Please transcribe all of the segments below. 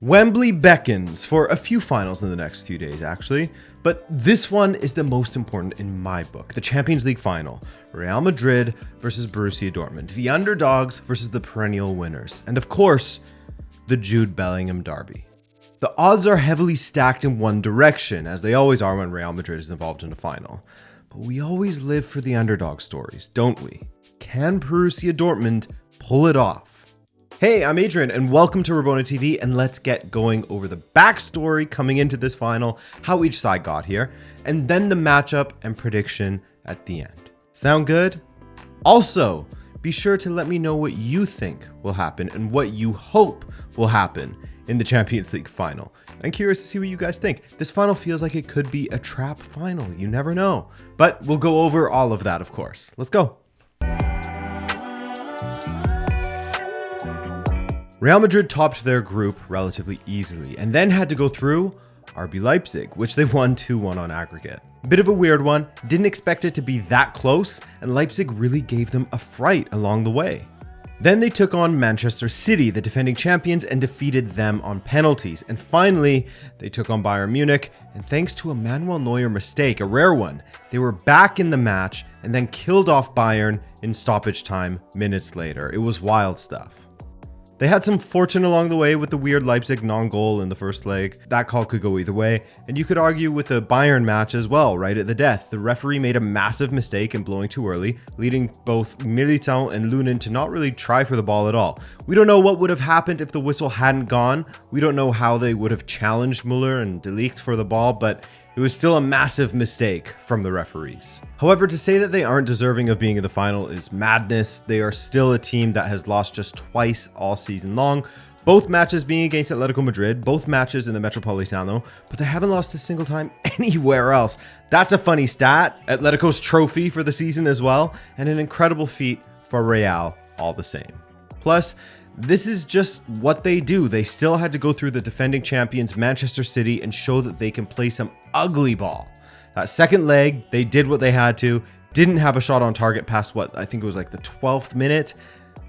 Wembley beckons for a few finals in the next few days, actually, but this one is the most important in my book. The Champions League final, Real Madrid versus Borussia Dortmund, the underdogs versus the perennial winners, and of course, the Jude Bellingham derby. The odds are heavily stacked in one direction, as they always are when Real Madrid is involved in a final. But we always live for the underdog stories, don't we? Can Borussia Dortmund pull it off? Hey, I'm Adrian, and welcome to Rabona TV, and let's get going over the backstory coming into this final, how each side got here, and then the matchup and prediction at the end. Sound good? Also, be sure to let me know what you think will happen and what you hope will happen in the Champions League final. I'm curious to see what you guys think. This final feels like it could be a trap final. You never know. But we'll go over all of that, of course. Let's go. Real Madrid topped their group relatively easily and then had to go through RB Leipzig, which they won 2-1 on aggregate. Bit of a weird one, didn't expect it to be that close, and Leipzig really gave them a fright along the way. Then they took on Manchester City, the defending champions, and defeated them on penalties. And finally, they took on Bayern Munich, and thanks to a Manuel Neuer mistake, a rare one, they were back in the match and then killed off Bayern in stoppage time minutes later. It was wild stuff. They had some fortune along the way with the weird Leipzig non-goal in the first leg. That call could go either way, and you could argue with the Bayern match as well, right at the death. The referee made a massive mistake in blowing too early, leading both Militao and Lunin to not really try for the ball at all. We don't know what would have happened if the whistle hadn't gone. We don't know how they would have challenged Müller and De Ligt for the ball, but it was still a massive mistake from the referees. However, to say that they aren't deserving of being in the final is madness. They are still a team that has lost just twice all season long. Both matches being against Atletico Madrid, both matches in the Metropolitano, but they haven't lost a single time anywhere else. That's a funny stat. Atletico's trophy for the season as well, and an incredible feat for Real all the same. Plus, this is just what they do. They still had to go through the defending champions Manchester City and show that they can play some ugly ball. That second leg, they did what they had to, didn't have a shot on target past what I think it was like the 12th minute.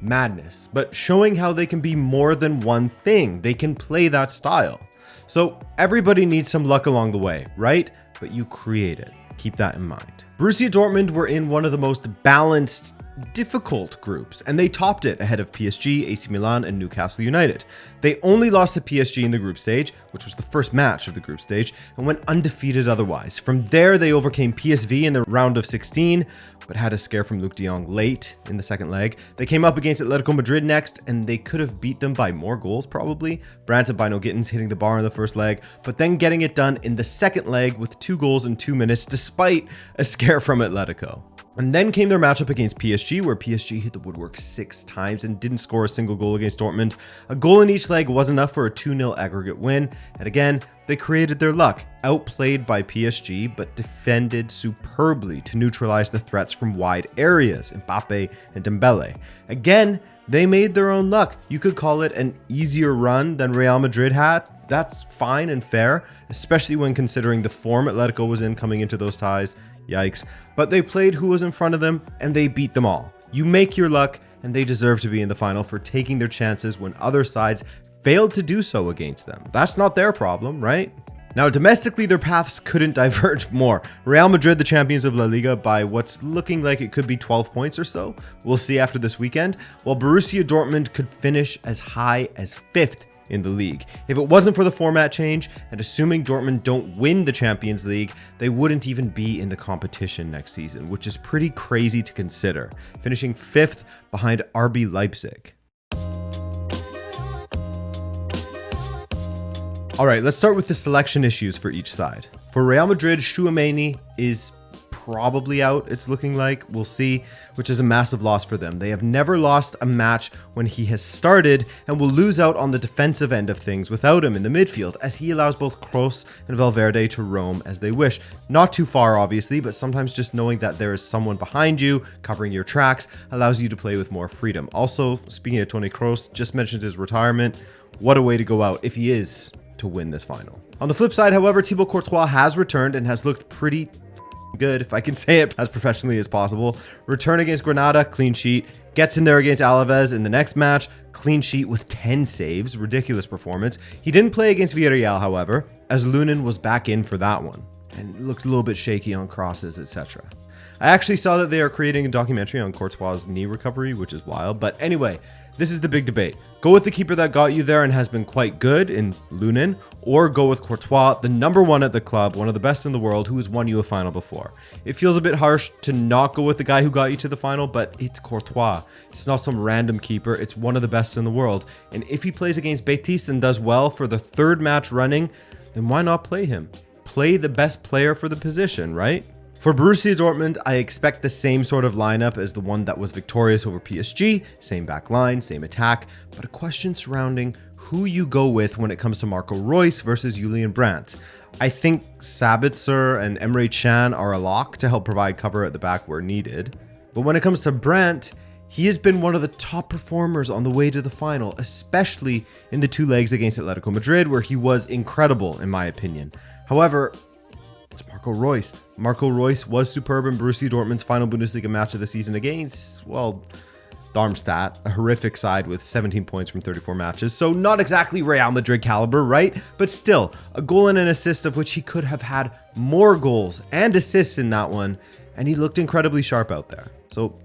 Madness, but showing how they can be more than one thing. They can play that style. So everybody needs some luck along the way, right? But you create it. Keep that in mind. Borussia Dortmund were in one of the most balanced, difficult groups, and they topped it ahead of PSG, AC Milan, and Newcastle United. They only lost to PSG in the group stage, which was the first match of the group stage, and went undefeated otherwise. From there, they overcame PSV in the round of 16, but had a scare from Luuk de Jong late in the second leg. They came up against Atletico Madrid next, and they could have beat them by more goals, probably. Brandt and Bino Gittins hitting the bar in the first leg, but then getting it done in the second leg with 2 goals in 2 minutes, despite a scare from Atletico. And then came their matchup against PSG, where PSG hit the woodwork 6 times and didn't score a single goal against Dortmund. A goal in each leg was enough for a 2-0 aggregate win. And again, they created their luck, outplayed by PSG, but defended superbly to neutralize the threats from wide areas, Mbappe and Dembele. Again, they made their own luck. You could call it an easier run than Real Madrid had. That's fine and fair, especially when considering the form Atletico was in coming into those ties. Yikes. But they played who was in front of them, and they beat them all. You make your luck, and they deserve to be in the final for taking their chances when other sides failed to do so against them. That's not their problem, right? Now, domestically, their paths couldn't diverge more. Real Madrid, the champions of La Liga, by what's looking like it could be 12 points or so. We'll see after this weekend. While Borussia Dortmund could finish as high as 5th in the league. If it wasn't for the format change, and assuming Dortmund don't win the Champions League, they wouldn't even be in the competition next season, which is pretty crazy to consider, finishing 5th behind RB Leipzig. All right, let's start with the selection issues for each side. For Real Madrid, Tchouaméni is probably out, it's looking like. We'll see, which is a massive loss for them. They have never lost a match when he has started and will lose out on the defensive end of things without him in the midfield, as he allows both Kroos and Valverde to roam as they wish. Not too far, obviously, but sometimes just knowing that there is someone behind you covering your tracks allows you to play with more freedom. Also, speaking of Toni Kroos, just mentioned his retirement. What a way to go out if he is to win this final. On the flip side, however, Thibaut Courtois has returned and has looked pretty good, if I can say it as professionally as possible. Return against Granada, clean sheet. Gets in there against Alaves in the next match, clean sheet with 10 saves, ridiculous performance. He didn't play against Villarreal, however, as Lunin was back in for that one, and looked a little bit shaky on crosses, etc. I actually saw that they are creating a documentary on Courtois' knee recovery, which is wild, but anyway, this is the big debate. Go with the keeper that got you there and has been quite good in Lunin, or go with Courtois, the number one at the club, one of the best in the world, who has won you a final before. It feels a bit harsh to not go with the guy who got you to the final, but it's Courtois. It's not some random keeper. It's one of the best in the world. And if he plays against Betis and does well for the third match running, then why not play him? Play the best player for the position, right? For Borussia Dortmund, I expect the same sort of lineup as the one that was victorious over PSG, same back line, same attack, but a question surrounding who you go with when it comes to Marco Reus versus Julian Brandt. I think Sabitzer and Emre Can are a lock to help provide cover at the back where needed. But when it comes to Brandt, he has been one of the top performers on the way to the final, especially in the two legs against Atletico Madrid, where he was incredible in my opinion. However, it's Marco Reus. Marco Reus was superb in Borussia Dortmund's final Bundesliga match of the season against, well, Darmstadt, a horrific side with 17 points from 34 matches. So not exactly Real Madrid caliber, right? But still, a goal and an assist of which he could have had more goals and assists in that one. And he looked incredibly sharp out there. So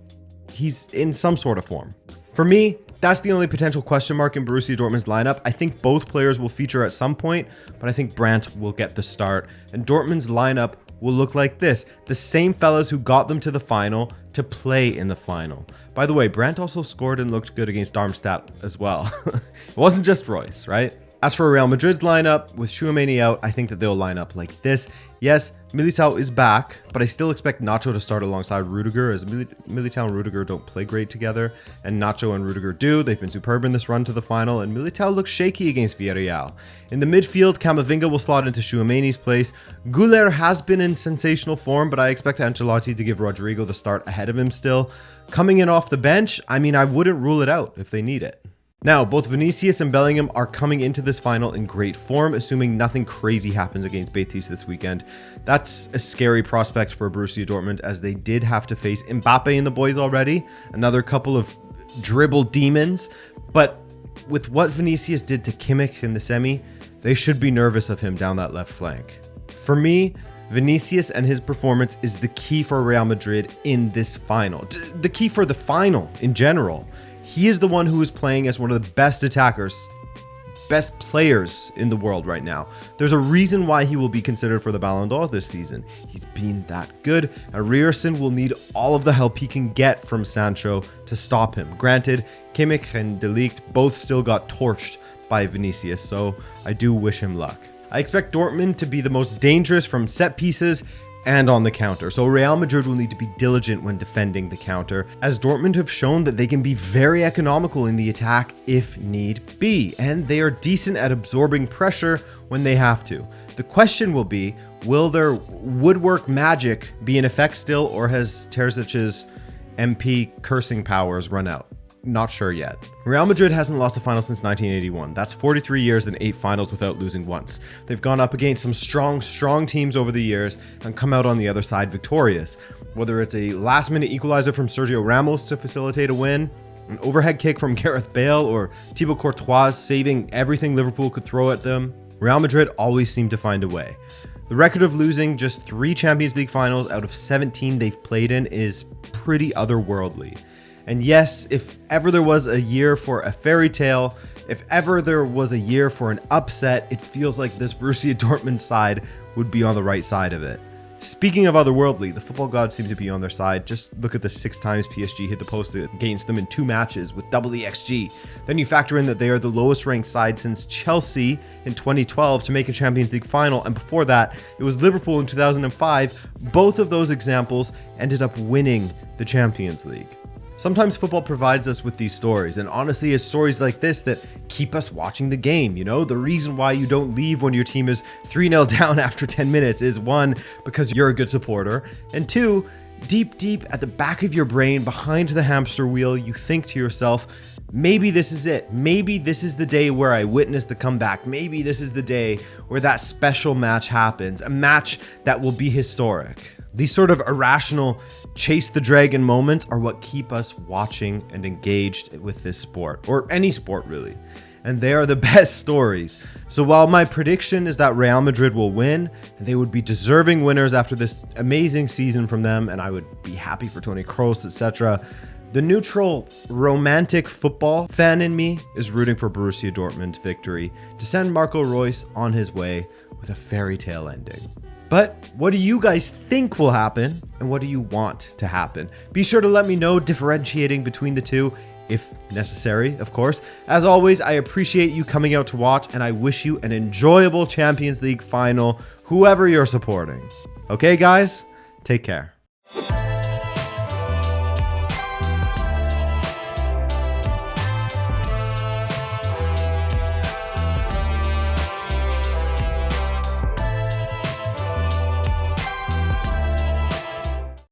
he's in some sort of form. For me, that's the only potential question mark in Borussia Dortmund's lineup. I think both players will feature at some point, but I think Brandt will get the start. And Dortmund's lineup will look like this. The same fellas who got them to the final to play in the final. By the way, Brandt also scored and looked good against Darmstadt as well. It wasn't just Reus, right? As for Real Madrid's lineup, with Tchouaméni out, I think that they'll line up like this. Yes, Militao is back, but I still expect Nacho to start alongside Rudiger, as Militao and Rudiger don't play great together, and Nacho and Rudiger do. They've been superb in this run to the final, and Militao looks shaky against Villarreal. In the midfield, Camavinga will slot into Tchouaméni's place. Güler has been in sensational form, but I expect Ancelotti to give Rodrigo the start ahead of him still. Coming in off the bench, I mean, I wouldn't rule it out if they need it. Now, both Vinicius and Bellingham are coming into this final in great form, assuming nothing crazy happens against Betis this weekend. That's a scary prospect for Borussia Dortmund, as they did have to face Mbappe and the boys already, another couple of dribble demons. But with what Vinicius did to Kimmich in the semi, they should be nervous of him down that left flank. For me, Vinicius and his performance is the key for Real Madrid in this final. The key for the final in general. He is the one who is playing as one of the best attackers, best players in the world right now. There's a reason why he will be considered for the Ballon d'Or this season. He's been that good, and Ryerson will need all of the help he can get from Sancho to stop him. Granted, Kimmich and De Ligt both still got torched by Vinicius, so I do wish him luck. I expect Dortmund to be the most dangerous from set pieces and on the counter, so Real Madrid will need to be diligent when defending the counter, as Dortmund have shown that they can be very economical in the attack if need be, and they are decent at absorbing pressure when they have to. The question will be, will their woodwork magic be in effect still, or has Terzic's MP cursing powers run out? Not sure yet. Real Madrid hasn't lost a final since 1981. That's 43 years and 8 finals without losing once. They've gone up against some strong teams over the years and come out on the other side victorious. Whether it's a last-minute equalizer from Sergio Ramos to facilitate a win, an overhead kick from Gareth Bale, or Thibaut Courtois saving everything Liverpool could throw at them, Real Madrid always seem to find a way. The record of losing just 3 Champions League finals out of 17 they've played in is pretty otherworldly. And yes, if ever there was a year for a fairy tale, if ever there was a year for an upset, it feels like this Borussia Dortmund side would be on the right side of it. Speaking of otherworldly, the football gods seem to be on their side. Just look at the 6 times PSG hit the post against them in 2 matches with double the XG. Then you factor in that they are the lowest ranked side since Chelsea in 2012 to make a Champions League final, and before that, it was Liverpool in 2005. Both of those examples ended up winning the Champions League. Sometimes football provides us with these stories, and honestly, it's stories like this that keep us watching the game. You know, the reason why you don't leave when your team is 3-0 down after 10 minutes is 1, because you're a good supporter, and 2, deep at the back of your brain, behind the hamster wheel, you think to yourself, maybe this is it. Maybe this is the day where I witness the comeback. Maybe this is the day where that special match happens, a match that will be historic. These sort of irrational chase the dragon moments are what keep us watching and engaged with this sport, or any sport really. And they are the best stories. So while my prediction is that Real Madrid will win, and they would be deserving winners after this amazing season from them, and I would be happy for Toni Kroos, etc., the neutral, romantic football fan in me is rooting for Borussia Dortmund's victory to send Marco Reus on his way with a fairy tale ending. But what do you guys think will happen, and what do you want to happen? Be sure to let me know, differentiating between the two, if necessary, of course. As always, I appreciate you coming out to watch, and I wish you an enjoyable Champions League final, whoever you're supporting. Okay, guys? Take care.